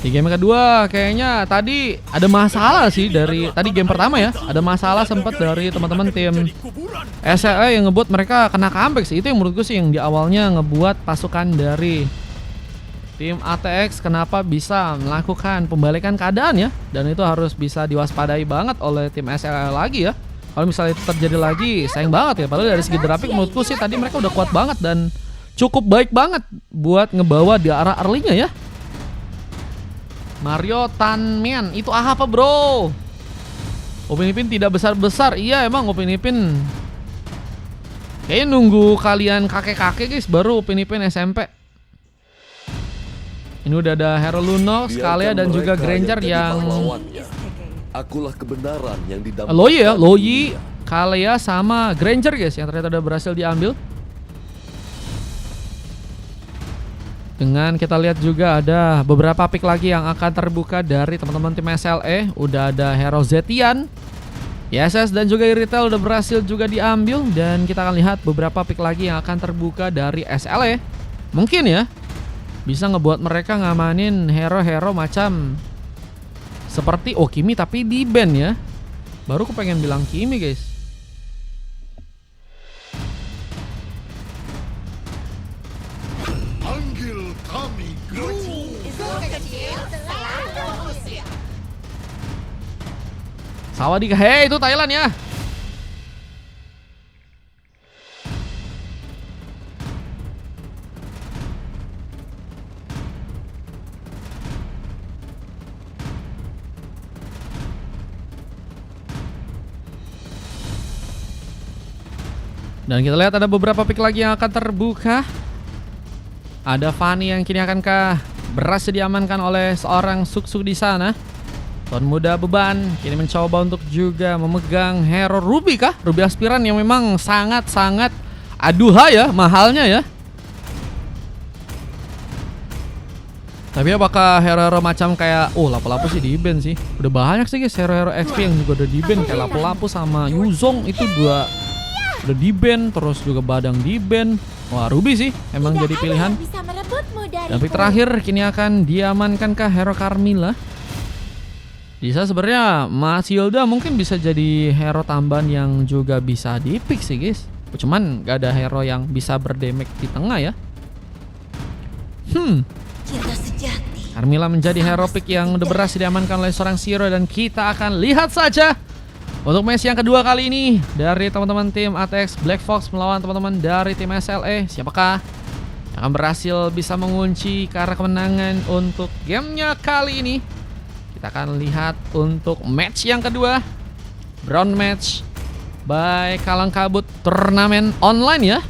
Di game kedua kayaknya tadi ada masalah sih dari tadi game pertama ya. Ada masalah sempat dari teman-teman tim SLE yang ngebuat mereka kena comeback sih. Itu yang menurutku sih yang di awalnya ngebuat pasukan dari tim ATX kenapa bisa melakukan pembalikan keadaan ya. Dan itu harus bisa diwaspadai banget oleh tim SLE lagi ya. Kalau misalnya itu terjadi lagi sayang banget ya. Padahal dari segi grafik menurutku sih tadi mereka udah kuat banget dan cukup baik banget buat ngebawa di arah early-nya ya. Mario Tanmian, itu apa bro? Upin Ipin tidak besar-besar. Iya emang Upin Ipin kayaknya nunggu kalian kakek-kakek guys baru Upin Ipin SMP. Ini udah ada Hero Lunox, Kalia dan juga Granger yang Akulah kebenaran yang didambakan. Loyi ya, Loyi, Kalia sama Granger guys yang ternyata udah berhasil diambil. Dengan kita lihat juga ada beberapa pick lagi yang akan terbuka dari teman-teman tim SLE. Udah ada Hero Zetian, YSS dan juga Iritel udah berhasil juga diambil. Dan kita akan lihat beberapa pick lagi yang akan terbuka dari SLE. Mungkin ya bisa ngebuat mereka ngamanin hero-hero macam seperti Kimi tapi di ban ya. Baru aku pengen bilang Kimi guys. Sawadika, hei itu Thailand ya. Dan kita lihat ada beberapa pick lagi yang akan terbuka. Ada Fanny yang kini akankah berhasil diamankan oleh seorang Suksuk di sana. Tuan muda beban kini mencoba untuk juga memegang hero Ruby kah? Ruby aspiran yang memang sangat-sangat aduha ya, mahalnya ya. Tapi apakah hero-hero macam kayak lapu-lapu sih di-ban sih. Udah banyak sih guys hero-hero XP yang juga udah di-ban. Kayak lapu-lapu sama Yuzong itu udah di-ban. Terus juga Badang di-ban. Wah Ruby sih emang jadi pilihan. Tapi terakhir kini akan diamankankah hero Carmilla? Bisa sebenarnya Matilda mungkin bisa jadi hero tambahan yang juga bisa di-pick sih guys. Cuman gak ada hero yang bisa berdamage di tengah ya. Carmilla menjadi hero pick yang udah berhasil diamankan oleh seorang Zero. Dan kita akan lihat saja untuk match yang kedua kali ini dari teman-teman tim ATX Black Fox melawan teman-teman dari tim SLE. Siapakah yang akan berhasil bisa mengunci ke arah kemenangan untuk gamenya kali ini? Kita akan lihat untuk match yang kedua, Brown match by Kalang Kabut turnamen online ya.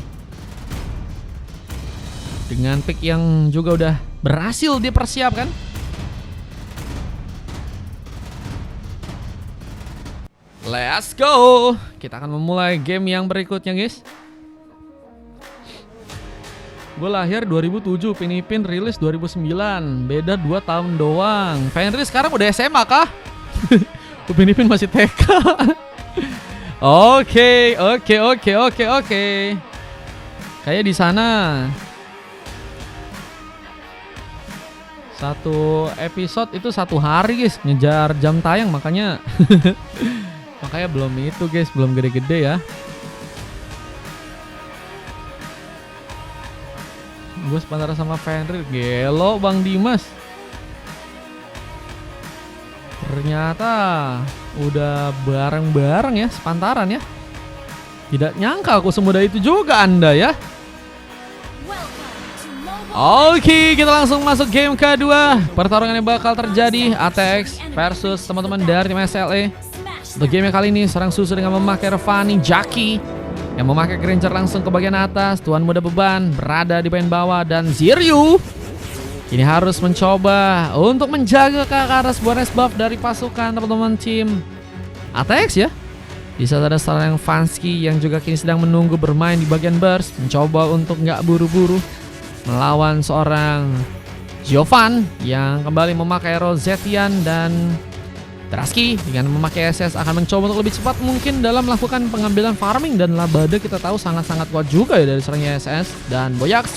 Dengan pick yang juga udah berhasil dipersiapkan. Let's go. Kita akan memulai game yang berikutnya guys. Gue lahir 2007, Upin Ipin rilis 2009. Beda 2 tahun doang. Fenrir sekarang udah SMA kah? Upin Ipin masih TK. Oke. Kayak di sana satu episode itu 1 hari guys, ngejar jam tayang makanya makanya belum itu guys, belum gede-gede ya. Gue sepantaran sama Fenrir. Gelo Bang Dimas. Ternyata udah bareng-bareng ya, sepantaran ya. Tidak nyangka aku semudah itu juga Anda ya. Oke, kita langsung masuk game kedua. Pertarungannya bakal terjadi ATX versus teman-teman dari tim SLE. Untuk game kali ini serang susu dengan memakai Fanny Jackie yang memakai Granger langsung ke bagian atas. Tuan muda beban berada di bagian bawah. Dan Ziryu ini harus mencoba untuk menjaga ke arah sebuah rest buff dari pasukan teman-teman tim ATX ya. Di saat ada seorang Vansky yang juga kini sedang menunggu bermain di bagian burst, mencoba untuk nggak buru-buru melawan seorang Jovan yang kembali memakai Rosetian. Dan Draski dengan memakai SS akan mencoba untuk lebih cepat mungkin dalam melakukan pengambilan farming. Dan Labada kita tahu sangat-sangat kuat juga ya dari seorang SS. Dan Boyax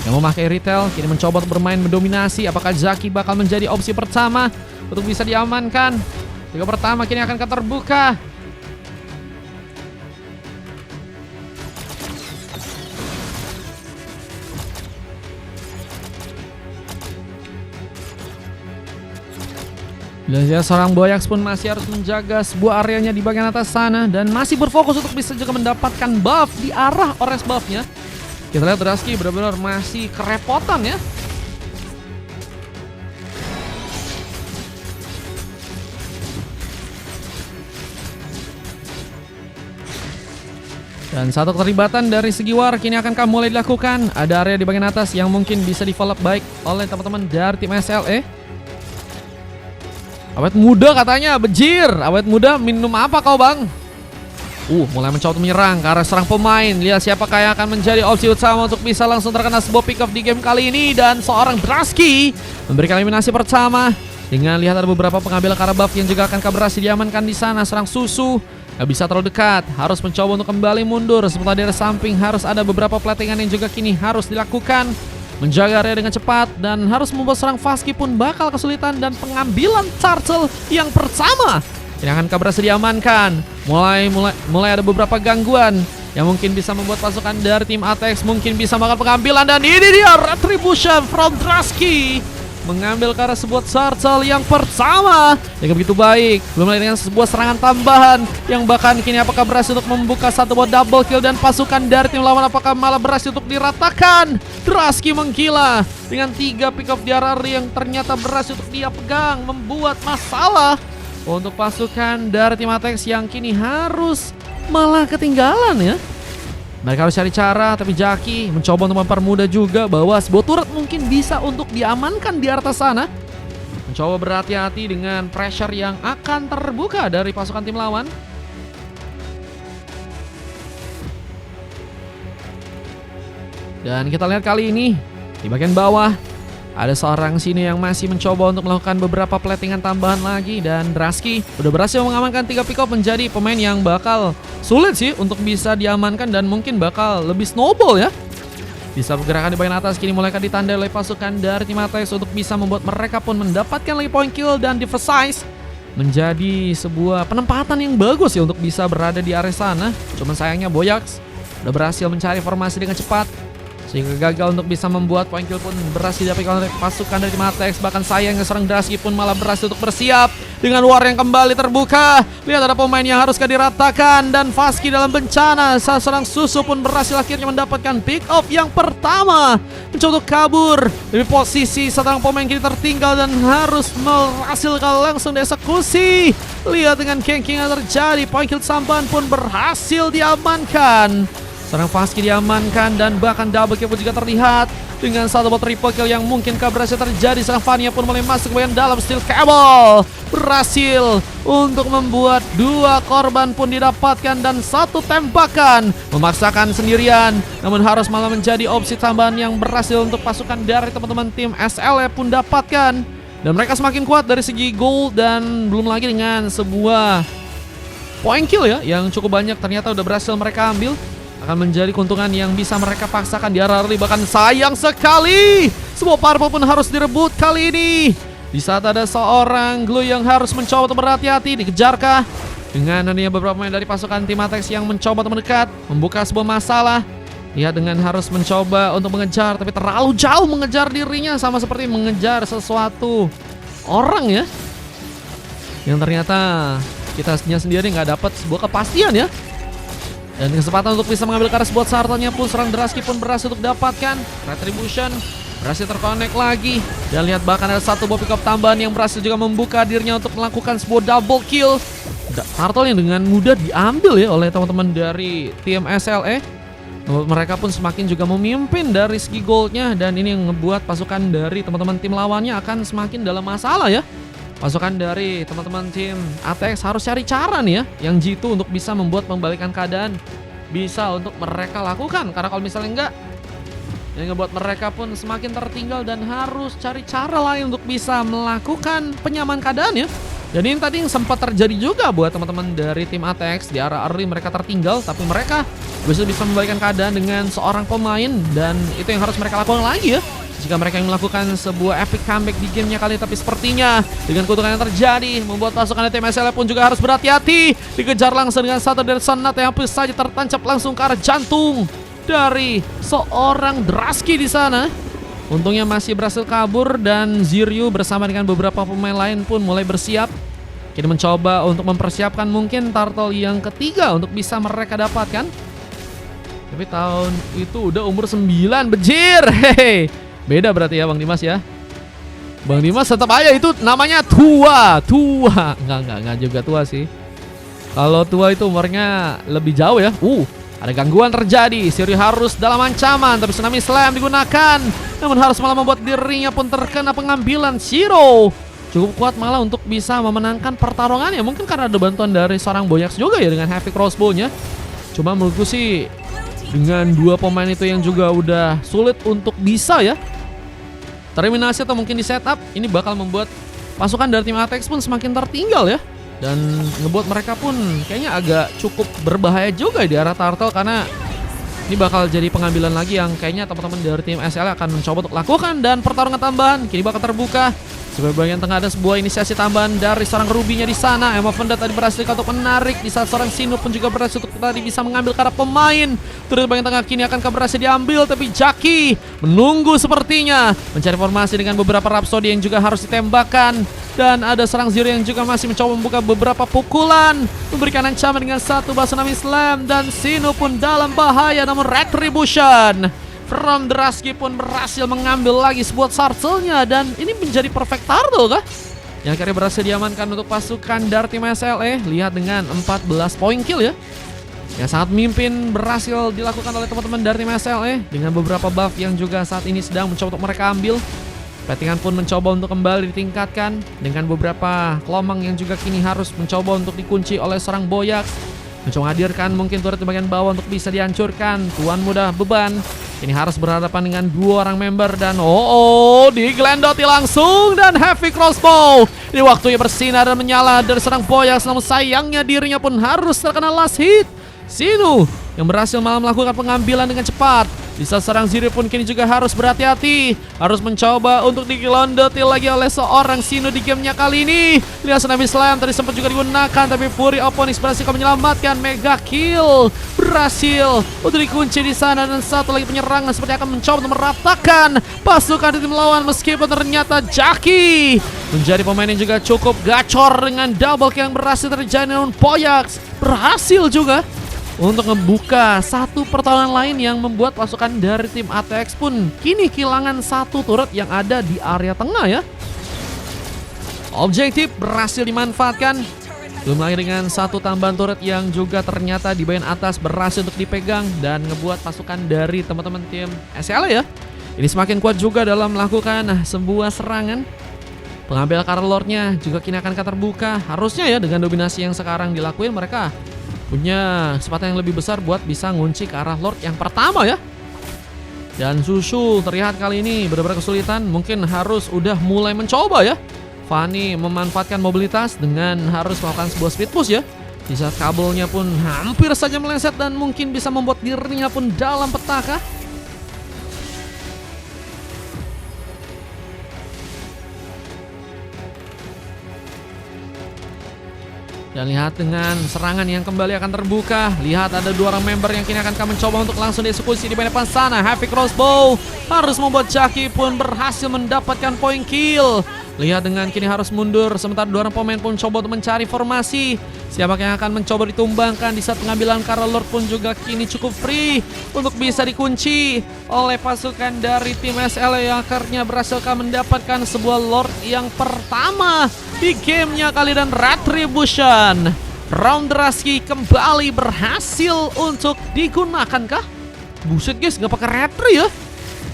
yang memakai retail kini mencoba untuk bermain mendominasi. Apakah Zaki bakal menjadi opsi pertama untuk bisa diamankan? Tiga pertama kini akan terbuka. Dan seorang Boyax pun masih harus menjaga sebuah areanya di bagian atas sana dan masih berfokus untuk bisa juga mendapatkan buff di arah orange buffnya. Kita lihat Drasky benar-benar masih kerepotan ya. Dan satu keterlibatan dari segi war kini akan mulai dilakukan. Ada area di bagian atas yang mungkin bisa develop baik oleh teman-teman dari tim SLE. Awet muda katanya, bejir. Awet muda minum apa kau bang? Mulai mencoba untuk menyerang ke arah serang pemain. Lihat siapakah yang akan menjadi opsi utama untuk bisa langsung terkena sebuah pick off di game kali ini. Dan seorang Drasky memberikan eliminasi pertama. Dengan lihat ada beberapa pengambil cara buff yang juga akan berhasil diamankan di sana. Serang Susu gak bisa terlalu dekat, harus mencoba untuk kembali mundur. Sementara dari samping harus ada beberapa platingan yang juga kini harus dilakukan. Menjaga area dengan cepat dan harus membuat serang Vasky pun bakal kesulitan. Dan pengambilan turtle yang pertama yang akan berhasil diamankan. Mulai ada beberapa gangguan yang mungkin bisa membuat pasukan dari tim Atex mungkin bisa makan pengambilan. Dan ini dia retribution from Drasky, mengambil ke arah sebuah turtle yang pertama yang begitu baik. Belum lagi dengan sebuah serangan tambahan yang bahkan kini apakah berhasil untuk membuka satu buah double kill. Dan pasukan dari tim lawan apakah malah berhasil untuk diratakan. Drasky menggila dengan 3 pick off di RR yang ternyata berhasil untuk dia pegang, membuat masalah untuk pasukan dari tim Atex yang kini harus malah ketinggalan ya. Mereka harus cari cara, tapi Jaki mencoba untuk mempermudah juga bahwa sebuah turret mungkin bisa untuk diamankan di atas sana. Mencoba berhati-hati dengan pressure yang akan terbuka dari pasukan tim lawan. Dan kita lihat kali ini di bagian bawah ada seorang sini yang masih mencoba untuk melakukan beberapa platingan tambahan lagi. Dan Drasky udah berhasil mengamankan 3 pick off, menjadi pemain yang bakal sulit sih untuk bisa diamankan dan mungkin bakal lebih snowball ya. Bisa bergerakan di bagian atas kini mulai akan ditandai oleh pasukan dari tim Atex untuk bisa membuat mereka pun mendapatkan lagi point kill dan diversize. Menjadi sebuah penempatan yang bagus ya untuk bisa berada di area sana. Cuman sayangnya Boyax udah berhasil mencari formasi dengan cepat sehingga gagal untuk bisa membuat point kill pun berhasil didapatkan oleh pasukan dari tim Atex. Bahkan sayangnya serang Drasky pun malah berhasil untuk bersiap dengan war yang kembali terbuka. Lihat ada pemain yang harus diratakan dan Vasky dalam bencana. Saat serang Susu pun berhasil akhirnya mendapatkan pick off yang pertama. Mencoba untuk kabur dari posisi seorang pemain kini tertinggal dan harus menghasilkan langsung dieksekusi. Lihat dengan ganking yang terjadi, point kill tambahan pun berhasil diamankan. Serang Vasky diamankan dan bahkan double kill pun juga terlihat dengan satu buat triple kill yang mungkin berhasil terjadi. Serang Vania pun mulai masuk ke bagian dalam steel cable, berhasil untuk membuat 2 korban pun didapatkan dan 1 tembakan memaksakan sendirian, namun harus malah menjadi opsi tambahan yang berhasil untuk pasukan dari teman-teman tim SLE pun dapatkan. Dan mereka semakin kuat dari segi gold dan belum lagi dengan sebuah point kill ya yang cukup banyak ternyata udah berhasil mereka ambil. Akan menjadi keuntungan yang bisa mereka paksakan di arah early. Bahkan sayang sekali sebuah purple pun harus direbut kali ini. Di saat ada seorang Glue yang harus mencoba untuk berhati-hati. Dikejarkah? Dengan adanya beberapa pemain dari pasukan tim Atex yang mencoba untuk mendekat, membuka sebuah masalah. Lihat dengan harus mencoba untuk mengejar, tapi terlalu jauh mengejar dirinya, sama seperti mengejar sesuatu orang ya, yang ternyata kita sendiri nggak dapat sebuah kepastian ya. Dan kesempatan untuk bisa mengambil karas buat sartanya pun serang Drasky pun berhasil untuk dapatkan. Retribution berhasil terkonek lagi. Dan lihat bahkan ada satu buah pick up tambahan yang berhasil juga membuka dirinya untuk melakukan sebuah double kill. Turtle yang dengan mudah diambil ya oleh teman-teman dari tim SLE. Mereka pun semakin juga memimpin dari segi goldnya. Dan ini yang ngebuat pasukan dari teman-teman tim lawannya akan semakin dalam masalah ya. Pasukan dari teman-teman tim Atex harus cari cara nih ya, yang jitu untuk bisa membuat pembalikan keadaan bisa untuk mereka lakukan. Karena kalau misalnya enggak, yang ngebuat mereka pun semakin tertinggal dan harus cari cara lain untuk bisa melakukan penyamaan keadaan ya. Dan ini tadi yang sempat terjadi juga buat teman-teman dari tim ATX. Di arah early mereka tertinggal, tapi mereka bisa membalikan keadaan dengan seorang pemain. Dan itu yang harus mereka lakukan lagi ya, jika mereka yang melakukan sebuah epic comeback di gamenya kali. Tapi sepertinya dengan kutukan yang terjadi membuat pasukan tim SLE pun juga harus berhati-hati. Dikejar langsung dengan satu dari Sonat yang hampir saja tertancap langsung ke arah jantung dari seorang Drasky di sana. Untungnya masih berhasil kabur dan Ziryu bersama dengan beberapa pemain lain pun mulai bersiap. Kini mencoba untuk mempersiapkan mungkin turtle yang ketiga untuk bisa mereka dapatkan. Tapi tahun itu udah umur 9, bejir. Hehe. Beda berarti ya Bang Dimas ya. Bang Dimas tetap aja itu namanya tua. Enggak juga tua sih. Kalau tua itu umurnya lebih jauh ya. Ada gangguan terjadi, Ziryu harus dalam ancaman, tapi Tsunami Slam digunakan. Namun harus malah membuat dirinya pun terkena pengambilan. Shiro cukup kuat malah untuk bisa memenangkan pertarungannya. Mungkin karena ada bantuan dari seorang Boyax juga ya dengan heavy crossbow-nya. Cuma menurutku sih dengan dua pemain itu yang juga udah sulit untuk bisa ya terminasi atau mungkin di setup, ini bakal membuat pasukan dari tim ATX pun semakin tertinggal ya. Dan ngebuat mereka pun kayaknya agak cukup berbahaya juga di arah turtle, karena ini bakal jadi pengambilan lagi yang kayaknya teman-teman dari tim SL akan mencoba untuk lakukan. Dan pertarungan tambahan kini bakal terbuka. Sebagai bagian tengah ada sebuah inisiasi tambahan dari seorang Ruby-nya di sana. Emma Venda tadi berhasil untuk menarik, di saat seorang Sinu pun juga berhasil untuk tadi bisa mengambil ke arah pemain. Terus bagian tengah kini akan berhasil diambil, tapi Jaki menunggu sepertinya, mencari formasi dengan beberapa Rhapsody yang juga harus ditembakkan. Dan ada serang Ziryu yang juga masih mencoba membuka beberapa pukulan, memberikan ancaman dengan satu Tsunami Slam. Dan Sinu pun dalam bahaya, namun Retribution from Drasky pun berhasil mengambil lagi sebuah turtle-nya. Dan ini menjadi perfect turtle kah? Yang akhirnya berhasil diamankan untuk pasukan dari tim SLE. Lihat dengan 14 poin kill ya, yang sangat memimpin berhasil dilakukan oleh teman-teman dari tim SLE. Dengan beberapa buff yang juga saat ini sedang mencoba untuk mereka ambil. Platingan pun mencoba untuk kembali ditingkatkan dengan beberapa kelomang yang juga kini harus mencoba untuk dikunci oleh seorang Boyax. Mencoba hadirkan mungkin turret di bagian bawah untuk bisa dihancurkan. Tuan muda beban ini harus berhadapan dengan dua orang member. Dan digelendoti langsung, dan heavy crossbow di waktunya bersinar dan menyala dari seorang Boyax. Namun sayangnya dirinya pun harus terkena last hit. Sinu yang berhasil malah melakukan pengambilan dengan cepat. Bisa serang Ziryu pun kini juga harus berhati-hati, harus mencoba untuk digelondoti lagi oleh seorang Sinu di gamenya kali ini. Lihat Tsunami Slam tadi sempat juga digunakan, tapi Fury of Onyx berhasil menyelamatkan. Mega kill berhasil untuk dikunci di sana. Dan satu lagi penyerangan seperti akan mencoba untuk meratakan pasukan di tim lawan, meskipun ternyata Jaki menjadi pemain yang juga cukup gacor dengan double kill yang berhasil terjadi. Namun Boyax berhasil juga untuk membuka satu pertahanan lain yang membuat pasukan dari tim ATX pun kini kehilangan satu turret yang ada di area tengah ya. Objektif berhasil dimanfaatkan. Belum lagi dengan satu tambahan turret yang juga ternyata di bagian atas berhasil untuk dipegang dan ngebuat pasukan dari teman-teman tim SLE ya ini semakin kuat juga dalam melakukan sebuah serangan. Pengambil Karl Lord-nya juga kini akan terbuka. Harusnya ya dengan dominasi yang sekarang dilakuin, mereka punya kesempatan yang lebih besar buat bisa ngunci ke arah Lord yang pertama ya. Dan Susu terlihat kali ini benar-benar kesulitan, mungkin harus udah mulai mencoba ya. Fanny memanfaatkan mobilitas dengan harus melakukan sebuah speed push ya. Di saat kabelnya pun hampir saja meleset dan mungkin bisa membuat dirinya pun dalam petaka. Dan lihat dengan serangan yang kembali akan terbuka. Lihat ada dua orang member yang kini akan mencoba untuk langsung dieksekusi di depan sana. Heavy crossbow harus membuat Jaki pun berhasil mendapatkan poin kill. Lihat dengan kini harus mundur, sementara dua orang pemain pun coba untuk mencari formasi. Siapa yang akan mencoba ditumbangkan di saat pengambilan Karl Lord pun juga kini cukup free untuk bisa dikunci oleh pasukan dari tim SLE yang akhirnya berhasil mendapatkan sebuah Lord yang pertama di gamenya kali. Dan Retribution Round Drasky kembali berhasil untuk digunakan kah? Buset guys, gak pakai retri ya.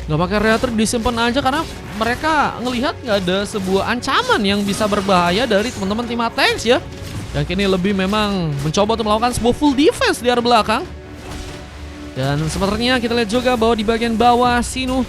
Gak pakai retri, disimpan aja karena mereka ngelihat gak ada sebuah ancaman yang bisa berbahaya dari teman-teman tim ATX ya. Yang kini lebih memang mencoba untuk melakukan sebuah full defense di arah belakang. Dan sepertinya kita lihat juga bahwa di bagian bawah Sinu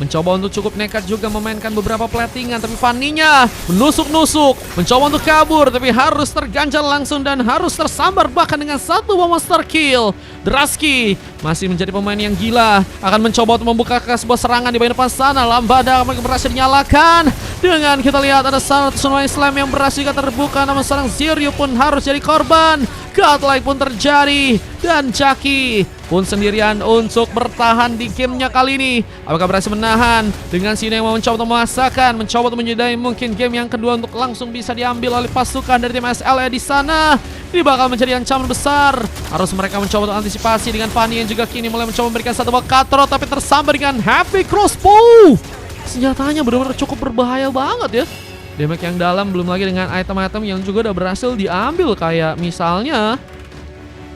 mencoba untuk cukup nekat juga memainkan beberapa platingan, tapi Fanny-nya menusuk-nusuk, mencoba untuk kabur, tapi harus terganjal langsung dan harus tersambar bahkan dengan satu monster kill. Drasky masih menjadi pemain yang gila, akan mencoba untuk membuka sebuah serangan di bagian depan sana. Lambada berhasil dinyalakan dengan kita lihat ada satu tsunami slam yang berhasil terbuka, namun seorang Ziryu pun harus jadi korban. Godlike pun terjadi dan Jackie pun sendirian untuk bertahan di gamenya kali ini. Apakah berhasil menahan dengan sini yang mau mencoba untuk memaksakan, mencoba untuk menyedai mungkin game yang kedua untuk langsung bisa diambil oleh pasukan dari tim SLE di sana. Ini bakal menjadi ancaman besar. Harus mereka mencoba untuk antisipasi dengan Fanny yang juga kini mulai mencoba memberikan satu buah cutthroat, tapi tersambar dengan heavy crossbow. Senjatanya benar-benar cukup berbahaya banget ya. Damage yang dalam, belum lagi dengan item-item yang juga udah berhasil diambil. Kayak misalnya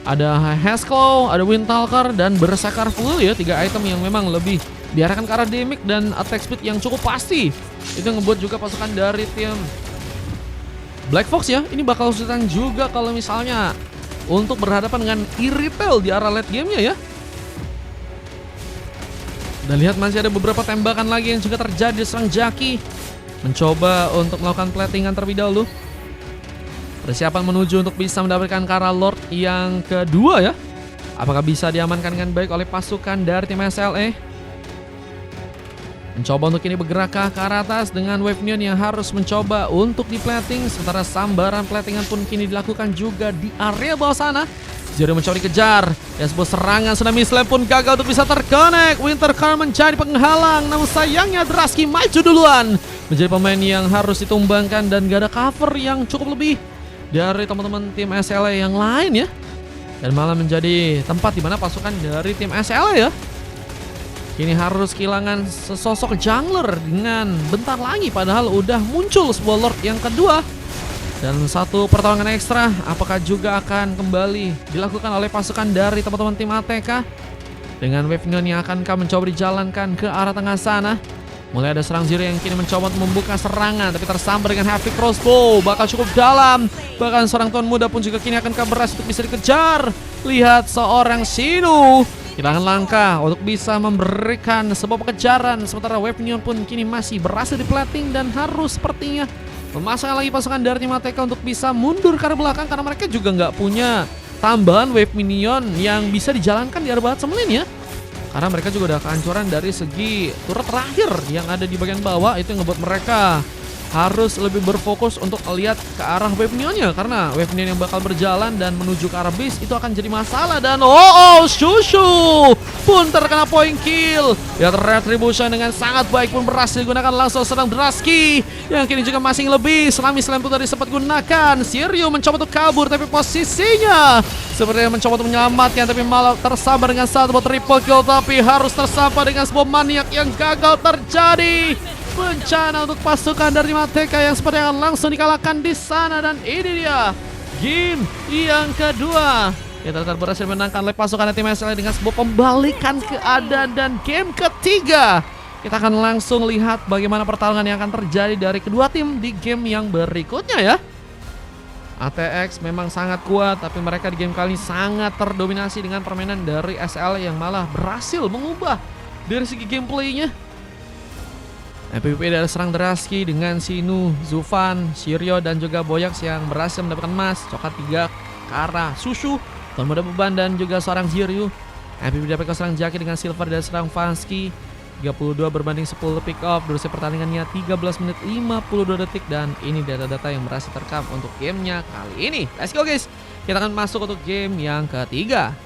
ada Haskell, ada Windtalker, dan Berserker full ya. 3 item yang memang lebih diarahkan ke arah damage dan attack speed yang cukup pasti. Itu ngebuat juga pasukan dari tim Black Fox ya, ini bakal kesulitan juga kalau misalnya untuk berhadapan dengan Iripel di arah late gamenya ya. Dan lihat masih ada beberapa tembakan lagi yang juga terjadi. Serang Jackie mencoba untuk melakukan platingan terlebih dahulu. Persiapan menuju untuk bisa mendapatkan Kara Lord yang kedua ya. Apakah bisa diamankan dengan baik oleh pasukan dari tim SLE? Mencoba untuk ini bergerak ke arah atas dengan Wave Neon yang harus mencoba untuk di-plating. Sementara sambaran platingan pun kini dilakukan juga di area bawah sana. Zero mencoba dikejar. Ya, sebuah serangan Tsunami Slam pun gagal untuk bisa terconnect. Wintercar menjadi penghalang. Namun sayangnya Drasky maju duluan. Menjadi pemain yang harus ditumbangkan dan gak ada cover yang cukup lebih dari teman-teman tim SLE yang lain ya. Dan malah menjadi tempat di mana pasukan dari tim SLE ya kini harus kehilangan sesosok jungler dengan bentar lagi, padahal udah muncul sebuah Lord yang kedua. Dan satu pertarungan ekstra apakah juga akan kembali dilakukan oleh pasukan dari teman-teman tim ATK dengan Wave Neon yang akan mencoba dijalankan ke arah tengah sana. Mulai ada serang Zero yang kini mencoba untuk membuka serangan, tapi tersambar dengan heavy crossbow, bakal cukup dalam. Bahkan seorang tuan muda pun juga kini akan berhasil untuk bisa dikejar. Lihat seorang Sinu kehilangan langkah untuk bisa memberikan sebuah kejaran. Sementara Wave Neon pun kini masih berhasil di-plating dan harus sepertinya memasang lagi pasukan dari tim ATK untuk bisa mundur ke arah belakang, karena mereka juga nggak punya tambahan Wave Minion yang bisa dijalankan di arah barat semelin ya. Karena mereka juga udah kehancuran dari segi turret terakhir yang ada di bagian bawah. Itu yang ngebuat mereka harus lebih berfokus untuk lihat ke arah Wave Neonnya, karena Wave Neon yang bakal berjalan dan menuju ke arah base itu akan jadi masalah. Dan Shushu pun terkena point kill. Ya, Retribution dengan sangat baik pun berhasil digunakan langsung serang Drasky yang kini juga masih lebih. Tsunami Slam pun tadi sempat gunakan. Ziryu mencoba untuk kabur, tapi posisinya sepertinya mencoba untuk menyelamatkan, tapi malah tersambar dengan satu triple kill, tapi harus tersambar dengan sebuah maniak yang gagal terjadi. Bencana untuk pasukan dari ATK yang sepertinya akan langsung dikalahkan di sana. Dan ini dia game yang kedua. Kita berhasil menangkan oleh pasukan tim SLE dengan sebuah pembalikan keadaan. Dan game ketiga kita akan langsung lihat bagaimana pertarungan yang akan terjadi dari kedua tim di game yang berikutnya ya. ATX memang sangat kuat, tapi mereka di game kali ini sangat terdominasi dengan permainan dari SLE yang malah berhasil mengubah dari segi gameplaynya. MVP dari serang Drasky dengan Sinu, Zufan, Shiryo, dan juga Boyax yang berhasil mendapatkan emas. Coklat 3 Kara, Shushu, Tuan Muda Beban, dan juga seorang Ziryu. MVP dapatkan serang Jackie dengan silver dan serang Vansky. 32 berbanding 10 pick off. Durasi pertandingannya 13 menit 52 detik. Dan ini data-data yang berhasil terekam untuk gamenya kali ini. Let's go guys, kita akan masuk untuk game yang ketiga.